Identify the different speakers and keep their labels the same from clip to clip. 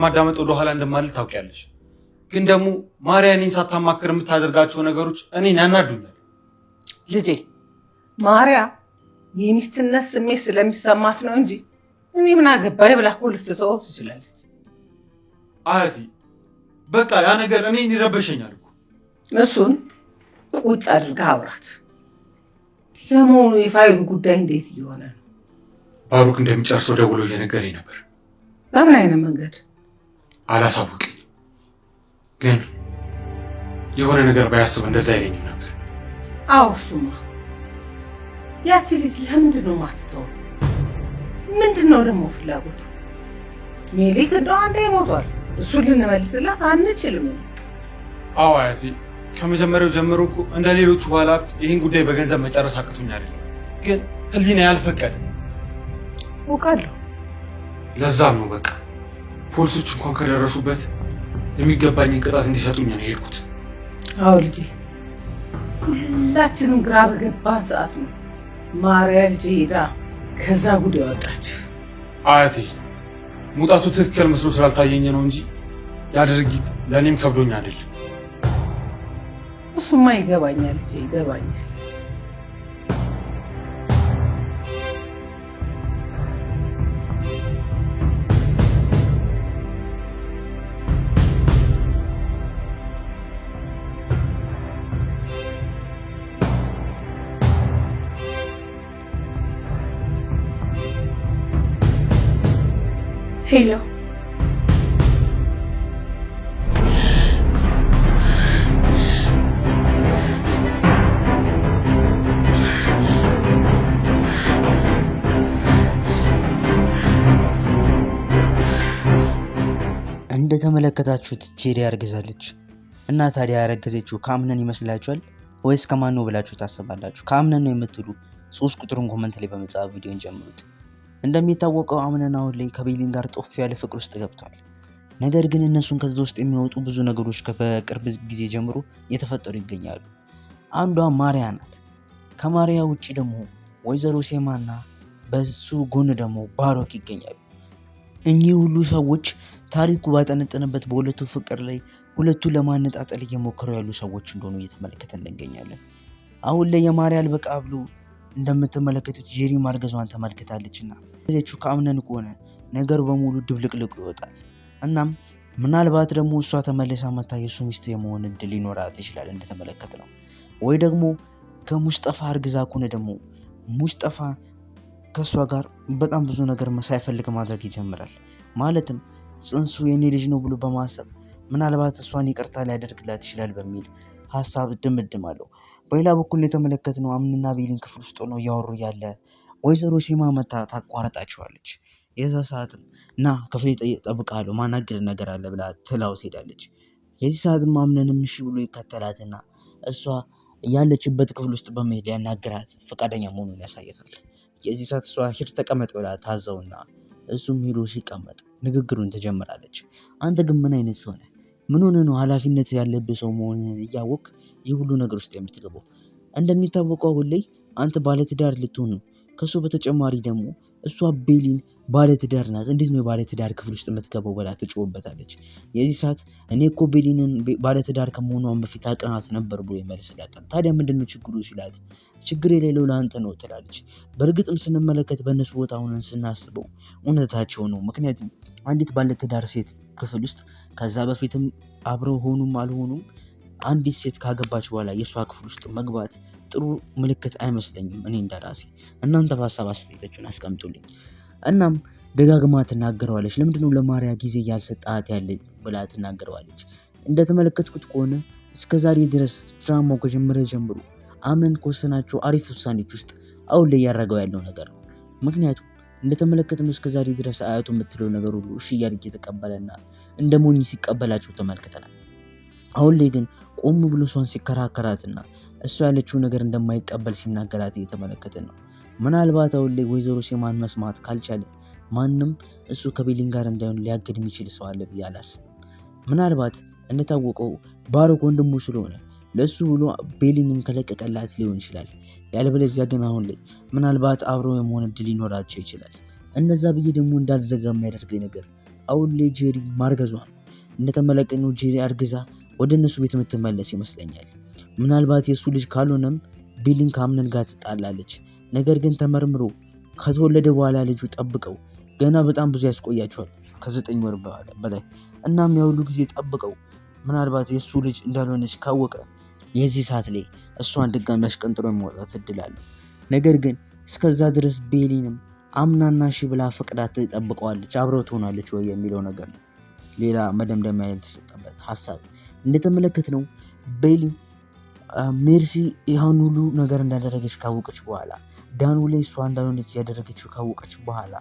Speaker 1: ማዳመጥ ወደ ኋላ እንደማልል ታውቂያለሽ። ግን ደግሞ ማርያንን ሳታማክር የምታደርጋቸው ነገሮች እኔን ያናዱኛል።
Speaker 2: ልጄ ማርያ የሚስትነት ስሜት ስለሚሰማት ነው እንጂ እኔ ምን አገባኝ ብላ እኮ ልትተወው ትችላለች።
Speaker 1: አያቴ በቃ ያ ነገር እኔን ይረበሸኛል እኮ።
Speaker 2: እሱን ቁጭ አድርጋ አውራት። ለመሆኑ የፋይሉ ጉዳይ እንዴት እየሆነ ነው?
Speaker 1: ባሩክ እንደሚጨርሰው ደውሎ እየነገረኝ ነበር።
Speaker 2: በምን አይነት መንገድ?
Speaker 1: አላሳውቅኝ፣ ግን የሆነ ነገር ባያስብ እንደዛ አይለኝም ነበር።
Speaker 2: አዎ እሱማ ያቺ ልጅ ለምንድን ነው የማትተው? ምንድን ነው ደግሞ ፍላጎቱ? ሜሊክ እንደው አንዴ ሞቷል፣ እሱን ልንመልስላት አንችልም።
Speaker 1: አዎ አያቴ፣ ከመጀመሪያው ጀምሮ እኮ እንደ ሌሎቹ ባለሀብት ይህን ጉዳይ በገንዘብ መጨረስ አቅቶኝ አይደለም፣ ግን ህሊና ያልፈቀደ
Speaker 2: አውቃለሁ።
Speaker 1: ለዛም ነው በቃ ፖሊሶች እንኳን ከደረሱበት የሚገባኝን ቅጣት እንዲሰጡኝ ነው የሄድኩት።
Speaker 2: አዎ ልጄ፣ ሁላችንም ግራ በገባን ሰዓት ነው ማርያ ልጄ ሄዳ ከዛ ጉድ ያወጣች።
Speaker 1: አያቴ ሙጣቱ ትክክል መስሎ ስላልታየኝ ነው እንጂ ያ ድርጊት ለእኔም ከብዶኝ አይደለም።
Speaker 2: እሱማ ይገባኛል ልጄ፣ ይገባኛል።
Speaker 3: ሄሎ
Speaker 4: እንደተመለከታችሁት ጄሪ ያርግዛለች እና ታዲያ ያረገዘችው ከአምነን ይመስላችኋል ወይስ ከማን ነው ብላችሁ ታስባላችሁ? ከአምነን ነው የምትሉ 3 ቁጥሩን ኮመንት ላይ በመጻፍ ቪዲዮን ጀምሩት። እንደሚታወቀው አምነን አሁን ላይ ከቤሊን ጋር ጦፍ ያለ ፍቅር ውስጥ ገብቷል። ነገር ግን እነሱን ከዛ ውስጥ የሚወጡ ብዙ ነገሮች በቅርብ ጊዜ ጀምሮ እየተፈጠሩ ይገኛሉ። አንዷ ማርያ ናት። ከማርያ ውጪ ደግሞ ወይዘሮ ሴማና በሱ ጎን ደግሞ ባሮክ ይገኛሉ። እኚህ ሁሉ ሰዎች ታሪኩ ባጠነጠነበት በሁለቱ ፍቅር ላይ ሁለቱን ለማነጣጠል እየሞከሩ ያሉ ሰዎች እንደሆኑ እየተመለከተን እንገኛለን። አሁን ላይ የማርያ አልበቃ ብሎ እንደምትመለከቱት ጄሪ ማርገዟን ተመልክታለችና እዚቹ ከአምነን ከሆነ ነገሩ በሙሉ ድብልቅልቁ ይወጣል። እናም ምናልባት ደግሞ እሷ ተመልሳ መታ የሱ ሚስት የመሆን እድል ሊኖራት ይችላል እንደተመለከት ነው። ወይ ደግሞ ከሙስጠፋ አርግዛ ከሆነ ደግሞ ሙስጠፋ ከእሷ ጋር በጣም ብዙ ነገር ሳይፈልግ ማድረግ ይጀምራል። ማለትም ጽንሱ የኔ ልጅ ነው ብሎ በማሰብ ምናልባት እሷን ይቅርታ ሊያደርግላት ይችላል በሚል ሀሳብ ድምድም አለው። በሌላ በኩል የተመለከትነው አምንና ቤሊን ክፍል ውስጥ ነው እያወሩ ያለ ወይዘሮ ሴማ መታ ታቋርጣቸዋለች። የዛ ሰዓትም ና ክፍሌ ጠብቃለሁ ማናገር ነገር አለ ብላ ትላው ትሄዳለች። የዚህ ሰዓትም አምነንም እሺ ብሎ ይከተላትና እሷ ያለችበት ክፍል ውስጥ በመሄድ ያናገራት ፈቃደኛ መሆኑን ያሳያታል። የዚህ ሰዓት እሷ ሂድ ተቀመጥ ብላ ታዘውና እሱም ሄዶ ሲቀመጥ ንግግሩን ትጀምራለች። አንተ ግን ምን አይነት ሰው ነህ? ምን ሆነ ነው ኃላፊነት ያለብህ ሰው መሆኑን እያወቅ ይህ ሁሉ ነገር ውስጥ የምትገባው? እንደሚታወቀው አሁን ላይ አንተ ባለትዳር ልትሆን ነው። ከሱ በተጨማሪ ደግሞ እሷ ቤሊን ባለትዳር ናት። እንዴት ነው የባለትዳር ክፍል ውስጥ የምትገባው ብላ ትጮህበታለች። የዚህ ሰዓት እኔ እኮ ቤሊንን ባለትዳር ከመሆኗን በፊት አቅናት ነበር ብሎ ይመልስላታል። ታዲያ ምንድነው ችግሩ ሲላት ችግር የሌለው ለአንተ ነው ትላለች። በእርግጥም ስንመለከት በእነሱ ቦታ ሆነን ስናስበው እውነታቸው ነው። ምክንያቱም አንዲት ባለትዳር ሴት ክፍል ውስጥ ከዛ በፊትም አብረው ሆኑም አልሆኑም አንዲት ሴት ካገባች በኋላ የእሷ ክፍል ውስጥ መግባት ጥሩ ምልክት አይመስለኝም እኔ እንደራሴ። እናንተ በሀሳብ አስተያየታችሁን አስቀምጡልኝ። እናም ደጋግማ ትናገረዋለች። ለምንድነው ለማርያ ጊዜ ያልሰጣት ያለ ብላ ትናገረዋለች። እንደተመለከትኩት ከሆነ እስከዛሬ ድረስ ድራማው ከጀመረ ጀምሮ አምነን ከወሰናቸው አሪፍ ውሳኔዎች ውስጥ አሁን ላይ ያደረገው ያለው ነገር ነው። ምክንያቱም እንደተመለከትነው እስከዛሬ ድረስ አያቱ የምትለው ነገር ሁሉ እሺ እያደረገ የተቀበለና እንደ ሞኝ ሲቀበላቸው ተመልክተናል። አሁን ላይ ግን ቆም ብሎ እሷን ሲከራከራትና እሷ ያለችው ነገር እንደማይቀበል ሲናገራት እየተመለከትን ነው። ምናልባት አሁን ላይ ወይዘሮ ሴማን መስማት ካልቻለ ማንም እሱ ከቤሊን ጋር እንዳይሆን ሊያገድ የሚችል ሰው አለ ብዬ አላስብም። ምናልባት እንደታወቀው ባሮክ ወንድሙ ስለሆነ ለሱ ብሎ ቤሊንን ከለቀቀላት ሊሆን ይችላል። ያለበለዚያ ግን አሁን ላይ ምናልባት አብረው የመሆን እድል ሊኖራቸው ይችላል። እነዛ ብዬ ደግሞ እንዳልዘጋ የሚያደርገኝ ነገር አሁን ላይ ጄሪ ማርገዟ ነው። እንደተመለከትነው ጄሪ አርግዛ ወደ እነሱ ቤት የምትመለስ ይመስለኛል። ምናልባት የእሱ ልጅ ካልሆነም ቤሊን ከአምነን ጋር ትጣላለች። ነገር ግን ተመርምሮ ከተወለደ በኋላ ልጁ ጠብቀው ገና በጣም ብዙ ያስቆያቸዋል ከ9 ወር በላይ። እናም ያሁሉ ጊዜ ጠብቀው ምናልባት የእሱ ልጅ እንዳልሆነች ካወቀ የዚህ ሰዓት ላይ እሷን ድጋሚ አሽቀንጥሮ የማውጣት እድል አለው። ነገር ግን እስከዛ ድረስ ቤሊንም አምናና እሺ ብላ ፈቅዳት ትጠብቀዋለች። አብረው ትሆናለች ወይ የሚለው ነገር ነው ሌላ መደምደሚያ ያልተሰጠበት ሀሳብ። እንደተመለከትነው ቤሊ ሜርሲ ይህን ሁሉ ነገር እንዳደረገች ካወቀች በኋላ ዳኑ ላይ እሷ እንዳልሆነች ያደረገችው ካወቀች በኋላ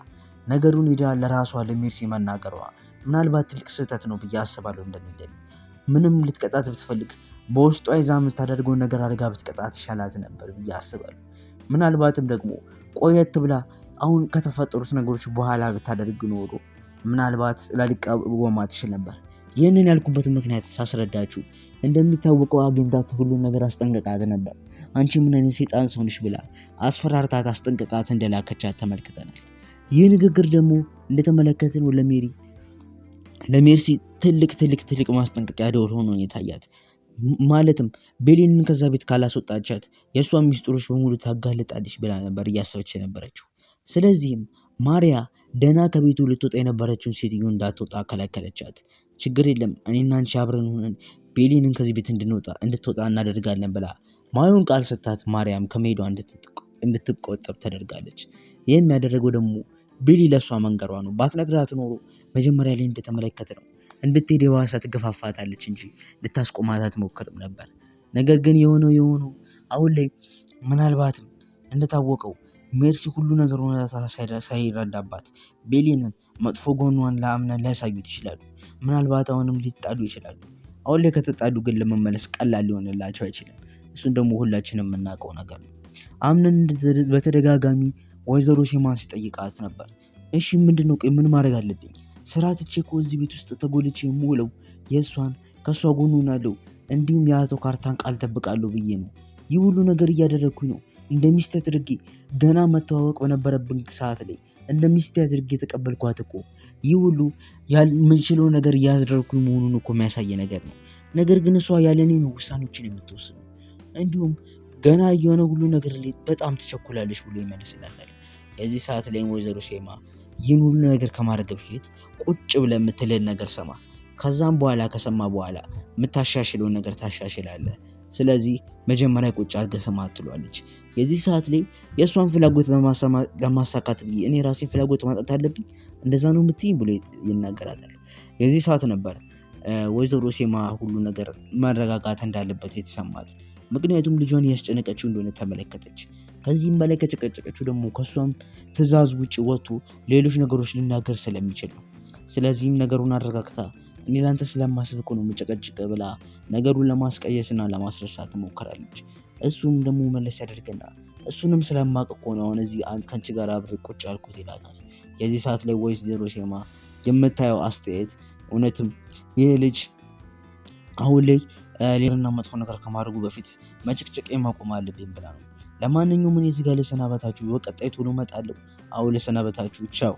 Speaker 4: ነገሩን ሄዳ ለራሷ ለሜርሲ መናገሯ ምናልባት ትልቅ ስህተት ነው ብዬ አስባለሁ። እንደኔ ምንም ልትቀጣት ብትፈልግ በውስጧ ይዛ የምታደርገውን ነገር አድርጋ ብትቀጣት ይሻላት ነበር ብዬ አስባለሁ። ምናልባትም ደግሞ ቆየት ብላ አሁን ከተፈጠሩት ነገሮች በኋላ ብታደርግ ኖሮ ምናልባት ላሊቃወማ ትችል ነበር። ይህንን ያልኩበት ምክንያት ሳስረዳችሁ እንደሚታወቀው አግኝታት ሁሉን ነገር አስጠንቅቃት ነበር። አንቺ ምን አይነት ሰይጣን ሰው ነሽ ብላ አስፈራርታት አስጠንቅቃት እንደላከቻት ተመልክተናል። ይህ ንግግር ደግሞ እንደተመለከትነው ለሜርሲ ትልቅ ማስጠንቀቂያ ደወል ሆኖ የታያት። ማለትም ቤሊንን ከዛ ቤት ካላስወጣቻት የእሷን ሚስጥሮች በሙሉ ታጋልጣለች ብላ ነበር እያሰበች የነበረችው። ስለዚህም ማሪያ ደህና ከቤቱ ልትወጣ የነበረችውን ሴትዮ እንዳትወጣ ከለከለቻት። ችግር የለም እኔና አንቺ አብረን ሆነን ቤሊንን ከዚህ ቤት እንድትወጣ እናደርጋለን ብላ ማየውን ቃል ሰታት ማርያም ከመሄዷ እንድትቆጠብ ተደርጋለች። ይህም ያደረገው ደግሞ ቤሊ ለእሷ መንገሯ ነው። ባትነግራት ኖሮ መጀመሪያ ላይ እንደተመለከት ነው እንድትሄድ የዋሳ ትገፋፋታለች እንጂ ልታስቆማት አትሞክርም ነበር። ነገር ግን የሆነው አሁን ላይ ምናልባትም እንደታወቀው ሜርሲ ሁሉ ነገር ሆነታ ሳይረዳባት ቤሊንን መጥፎ ጎኗን ለአምነን ሊያሳዩት ይችላሉ። ምናልባት አሁንም ሊጣሉ ይችላሉ። አሁን ላይ ከተጣሉ ግን ለመመለስ ቀላል ሊሆንላቸው አይችልም። እሱን ደግሞ ሁላችንም የምናውቀው ነገር ነው። አምነን በተደጋጋሚ ወይዘሮ ሴማን ሲጠይቃት ነበር። እሺ ምንድነው ምን ማድረግ አለብኝ? ስራ ትቼ እኮ እዚህ ቤት ውስጥ ተጎልቼ የምውለው የእሷን ከእሷ ጎን ሆናለሁ እንዲሁም የአቶ ካርታን ቃል ጠብቃለሁ ብዬ ነው። ይህ ሁሉ ነገር እያደረግኩኝ ነው። እንደ ሚስት አድርጌ ገና መተዋወቅ በነበረብን ሰዓት ላይ እንደ ሚስት አድርጌ የተቀበልኳት እኮ ይህ ሁሉ የምችለው ነገር እያደረግኩኝ መሆኑን እኮ የሚያሳየ ነገር ነው። ነገር ግን እሷ ያለኔ ነው ውሳኔዎችን የምትወስነው። እንዲሁም ገና የሆነ ሁሉ ነገር ላይ በጣም ትቸኩላለች ብሎ ይመልስላታል። የዚህ ሰዓት ላይ ወይዘሮ ሴማ ይህን ሁሉ ነገር ከማድረግ በፊት ቁጭ ብለህ የምትልን ነገር ሰማ። ከዛም በኋላ ከሰማ በኋላ የምታሻሽለውን ነገር ታሻሽላለህ። ስለዚህ መጀመሪያ ቁጭ አድርገህ ስማ ትሏለች። የዚህ ሰዓት ላይ የእሷን ፍላጎት ለማሳካት ብዬ እኔ ራሴን ፍላጎት ማጣት አለብኝ እንደዛ ነው የምትይኝ ብሎ ይናገራታል። የዚህ ሰዓት ነበር ወይዘሮ ሴማ ሁሉ ነገር መረጋጋት እንዳለበት የተሰማት። ምክንያቱም ልጇን እያስጨነቀችው እንደሆነ ተመለከተች። ከዚህም በላይ ከጨቀጨቀችው ደግሞ ከእሷም ትዕዛዝ ውጭ ወጥቶ ሌሎች ነገሮች ሊናገር ስለሚችል ነው። ስለዚህም ነገሩን አረጋግታ እኔ ላንተ ስለማስብ እኮ ነው የምጨቀጭቅ ብላ ነገሩን ለማስቀየስና ለማስረሳት ትሞክራለች። እሱም ደግሞ መለስ ያደርግና እሱንም ስለማቅ እኮ ነው አሁን እዚህ ከአንቺ ጋር አብሬ ቁጭ ያልኩት ይላታል። የዚህ ሰዓት ላይ ወይዘሮ ሴማ የምታየው አስተያየት እውነትም ይህ ልጅ አሁን ላይ ሌላና መጥፎ ነገር ከማድረጉ በፊት መጭቅጭቅ ማቆም አለብኝ ብላ ነው። ለማንኛውም እኔ እዚህ ጋር ልሰናበታችሁ። በቀጣይ ቶሎ እመጣለሁ። አሁን ልሰናበታችሁ። ቻው።